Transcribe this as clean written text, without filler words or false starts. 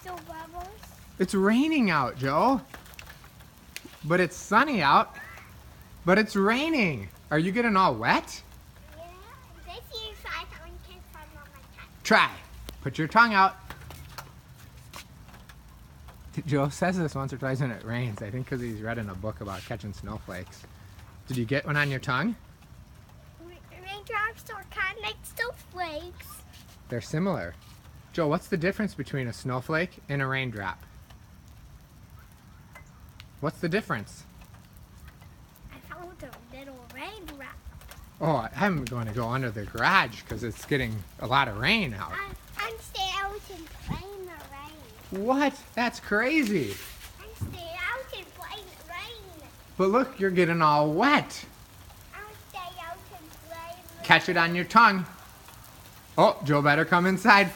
still bubbles? It's raining out, Joe. But it's sunny out. But it's raining. Are you getting all wet? Yeah. This year's I can from on my tongue. Try. Put your tongue out. Joe says this once or twice when it rains. I think because he's read in a book about catching snowflakes. Did you get one on your tongue? Raindrops are kind of like snowflakes. They're similar. Joe, what's the difference between a snowflake and a raindrop? What's the difference? I found a little raindrop. Oh, I'm going to go under the garage because it's getting a lot of rain out. I'm staying out and play in the rain. What? That's crazy. I'm staying out and play in the rain. But look, you're getting all wet. I'm staying out and play in the Catch it on your tongue. Oh, Joe better come inside.